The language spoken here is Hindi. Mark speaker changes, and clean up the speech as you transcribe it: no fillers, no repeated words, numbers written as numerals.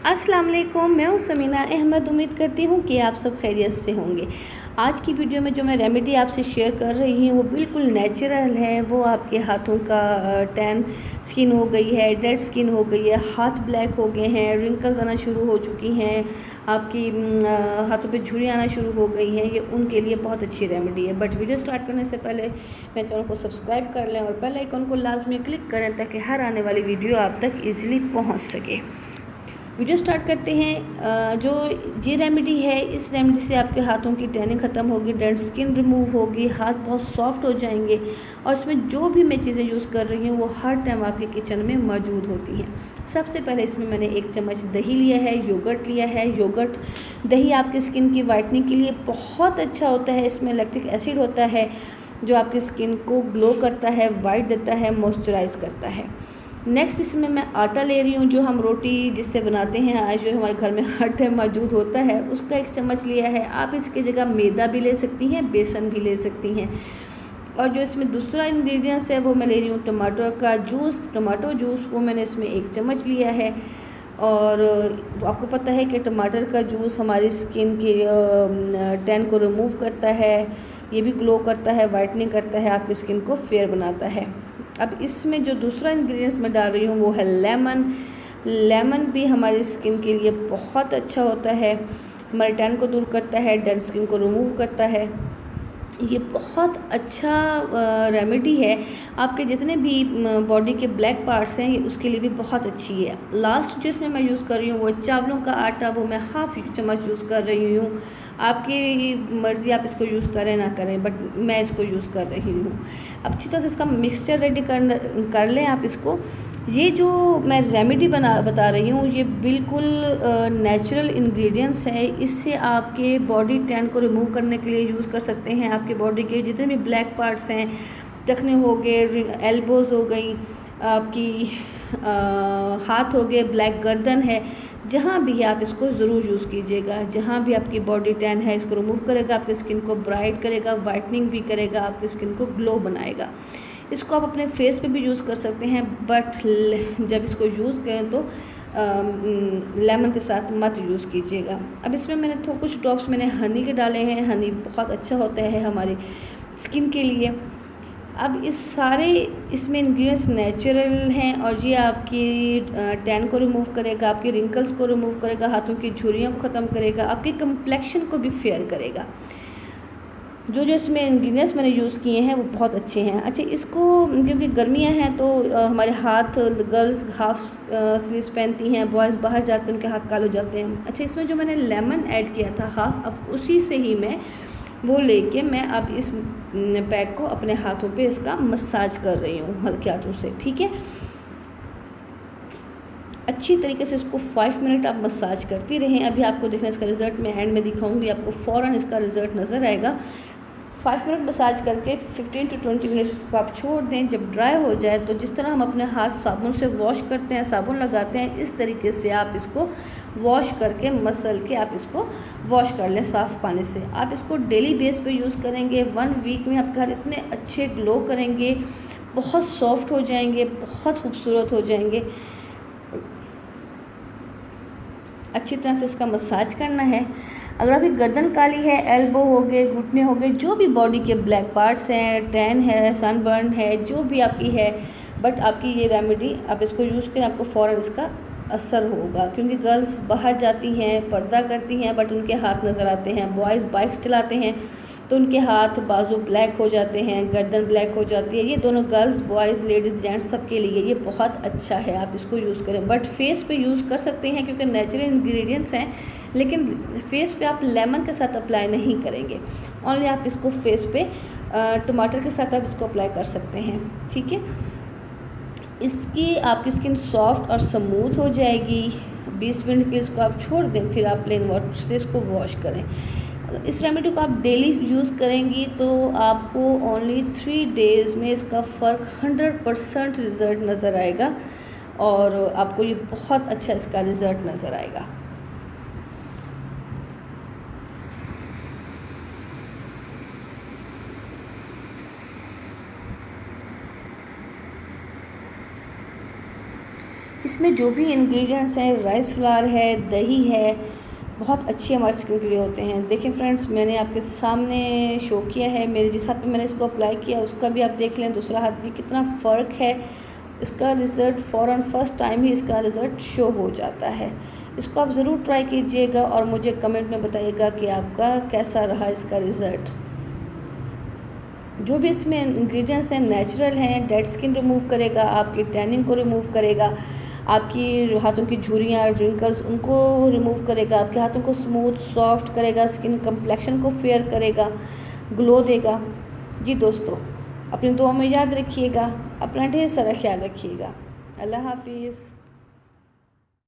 Speaker 1: अस्सलाम वालेकुम, मैं हूँ समीना अहमद। उम्मीद करती हूँ कि आप सब खैरियत से होंगे। आज की वीडियो में जो मैं रेमेडी आपसे शेयर कर रही हूँ वो बिल्कुल नेचुरल है। वो आपके हाथों का टैन स्किन हो गई है, डेड स्किन हो गई है, हाथ ब्लैक हो गए हैं, रिंकल्स आना शुरू हो चुकी हैं, आपकी हाथों पे झुर्रियाँ आना शुरू हो गई हैं, ये उनके लिए बहुत अच्छी रेमेडी है। बट वीडियो स्टार्ट करने से पहले मेरे चैनल को सब्सक्राइब कर लें और बेल आइकन को लाजमी क्लिक करें ताकि हर आने वाली वीडियो आप तक ईज़िली पहुँच सके। वीडियो स्टार्ट करते हैं। जो ये रेमेडी है, इस रेमेडी से आपके हाथों की टैनिंग ख़त्म होगी, डेड स्किन रिमूव होगी, हाथ बहुत सॉफ्ट हो जाएंगे। और इसमें जो भी मैं चीज़ें यूज़ कर रही हूँ वो हर टाइम आपके किचन में मौजूद होती हैं। सबसे पहले इसमें मैंने 1 चम्मच दही लिया है, योगर्ट लिया है। योगर्ट दही आपकी स्किन की वाइटनिंग के लिए बहुत अच्छा होता है। इसमें लैक्टिक एसिड होता है जो आपकी स्किन को ग्लो करता है, वाइट देता है, मॉइस्चराइज करता है। नेक्स्ट इसमें मैं आटा ले रही हूँ, जो हम रोटी जिससे बनाते हैं, आज जो हमारे घर में हर टाइम मौजूद होता है, उसका 1 चम्मच लिया है। आप इसकी जगह मैदा भी ले सकती हैं, बेसन भी ले सकती हैं। और जो इसमें दूसरा इंग्रेडिएंट्स है वो मैं ले रही हूँ टमाटो का जूस। टमाटो जूस वो मैंने इसमें 1 चम्मच लिया है। और आपको पता है कि टमाटर का जूस हमारी स्किन के टैन को रिमूव करता है, ये भी ग्लो करता है, वाइटनिंग करता है, आपकी स्किन को फेयर बनाता है। अब इसमें जो दूसरा इंग्रेडिएंट्स मैं डाल रही हूँ वो है लेमन। लेमन भी हमारी स्किन के लिए बहुत अच्छा होता है, हमारे टैन को दूर करता है, डेड स्किन को रिमूव करता है। ये बहुत अच्छा रेमेडी है। आपके जितने भी बॉडी के ब्लैक पार्ट्स हैं, ये उसके लिए भी बहुत अच्छी है। लास्ट जो इसमें मैं यूज़ कर रही हूँ वो चावलों का आटा, वो मैं हाफ़ चम्मच यूज़ कर रही हूँ। आपकी मर्ज़ी, आप इसको यूज़ करें ना करें, बट मैं इसको यूज़ कर रही हूँ। अच्छी तरह से इसका मिक्सचर रेडी कर लें आप इसको। ये जो मैं रेमेडी बता रही हूँ ये बिल्कुल नेचुरल इंग्रेडिएंट्स है। इससे आपके बॉडी टैन को रिमूव करने के लिए यूज़ कर सकते हैं। आपके बॉडी के जितने भी ब्लैक पार्ट्स हैं, टखने हो गए, एल्बोज़ हो गई, आपकी हाथ हो गए, ब्लैक गर्दन है, जहाँ भी आप इसको ज़रूर यूज़ कीजिएगा। जहाँ भी आपकी बॉडी टैन है, इसको रिमूव करेगा, आपकी स्किन को ब्राइट करेगा, वाइटनिंग भी करेगा, आपकी स्किन को ग्लो बनाएगा। इसको आप अपने फेस पे भी यूज़ कर सकते हैं, बट जब इसको यूज़ करें तो लेमन के साथ मत यूज़ कीजिएगा। अब इसमें मैंने कुछ ड्रॉप्स मैंने हनी के डाले हैं। हनी बहुत अच्छा होता है हमारी स्किन के लिए। अब इस सारे इसमें इंग्रेडिएंट्स नेचुरल हैं और ये आपकी टैन को रिमूव करेगा, आपके रिंकल्स को रिमूव करेगा, हाथों की झुर्रियों को ख़त्म करेगा, आपकी कंप्लेक्शन को भी फेयर करेगा। जो इसमें इंग्रेडिएंट्स मैंने यूज़ किए हैं वो बहुत अच्छे हैं। अच्छा, इसको क्योंकि गर्मियां हैं तो हमारे हाथ, गर्ल्स हाफ स्लीव्स पहनती हैं, बॉयज़ बाहर जाते हैं, उनके हाथ काले हो जाते हैं। अच्छा, इसमें जो मैंने लेमन ऐड किया था हाफ, अब उसी से ही मैं वो लेके मैं अब इस पैक को अपने हाथों पे इसका मसाज कर रही हूँ हल्के हाथों से। ठीक है, अच्छी तरीके से इसको 5 मिनट आप मसाज करती रहें। अभी आपको देखना इसका रिज़ल्ट मैं एंड में दिखाऊंगी, आपको फ़ौरन इसका रिज़ल्ट नज़र आएगा। 5 मिनट मसाज करके 15 to 20 मिनट्स को आप छोड़ दें। जब ड्राई हो जाए तो जिस तरह हम अपने हाथ साबुन से वॉश करते हैं, साबुन लगाते हैं, इस तरीके से आप इसको वॉश करके मसल के आप इसको वॉश कर लें साफ़ पानी से। आप इसको डेली बेस पे यूज़ करेंगे, 1 वीक में आपके हाथ इतने अच्छे ग्लो करेंगे, बहुत सॉफ्ट हो जाएंगे, बहुत खूबसूरत हो जाएंगे। अच्छी तरह से इसका मसाज करना है। अगर आपकी गर्दन काली है, एल्बो हो गए, घुटने हो गए, जो भी बॉडी के ब्लैक पार्ट्स हैं, टैन है, सनबर्न है, जो भी आपकी है, बट आपकी ये रेमेडी आप इसको यूज़ करें, आपको फ़ौरन इसका असर होगा। क्योंकि गर्ल्स बाहर जाती हैं, पर्दा करती हैं, बट उनके हाथ नज़र आते हैं। बॉयज़ बाइक्स चलाते हैं तो उनके हाथ, बाजू ब्लैक हो जाते हैं, गर्दन ब्लैक हो जाती है। ये दोनों गर्ल्स, बॉयज़, लेडीज़, जेंट्स सबके लिए ये बहुत अच्छा है, आप इसको यूज़ करें। बट फेस पे यूज़ कर सकते हैं क्योंकि नेचुरल इंग्रेडिएंट्स हैं, लेकिन फेस पे आप लेमन के साथ अप्लाई नहीं करेंगे। ओनली आप इसको फेस पे टमाटर के साथ आप इसको अप्लाई कर सकते हैं। ठीक है, इसकी आपकी स्किन सॉफ्ट और स्मूथ हो जाएगी। 20 मिनट के लिए इसको आप छोड़ दें, फिर आप प्लेन वाटर से इसको वॉश करें। इस रेमेडी को आप डेली यूज़ करेंगी तो आपको ओनली 3 डेज़ में इसका फ़र्क 100% रिज़ल्ट नज़र आएगा और आपको ये बहुत अच्छा इसका रिज़ल्ट नज़र आएगा। इसमें जो भी इंग्रेडिएंट्स हैं, राइस फ्लावर है, दही है, बहुत अच्छे हमारे स्किन के लिए होते हैं। देखिए फ्रेंड्स, मैंने आपके सामने शो किया है, मेरे जिस हाथ में मैंने इसको अप्लाई किया उसका भी आप देख लें, दूसरा हाथ भी, कितना फ़र्क है। इसका रिज़ल्ट फ़ौरन फर्स्ट टाइम ही इसका रिज़ल्ट शो हो जाता है। इसको आप ज़रूर ट्राई कीजिएगा और मुझे कमेंट में बताइएगा कि आपका कैसा रहा इसका रिज़ल्ट। जो भी इसमें इंग्रेडिएंट्स हैं नेचुरल हैं, डेड स्किन रिमूव करेगा, आपकी टैनिंग को रिमूव करेगा, आपकी हाथों की झुर्रियाँ, रिंकल्स उनको रिमूव करेगा, आपके हाथों को स्मूथ सॉफ्ट करेगा, स्किन कम्प्लेक्शन को फेयर करेगा, ग्लो देगा। जी दोस्तों, अपनी दुआ में याद रखिएगा, अपना ढेर सारा ख्याल रखिएगा। अल्लाह हाफिज़।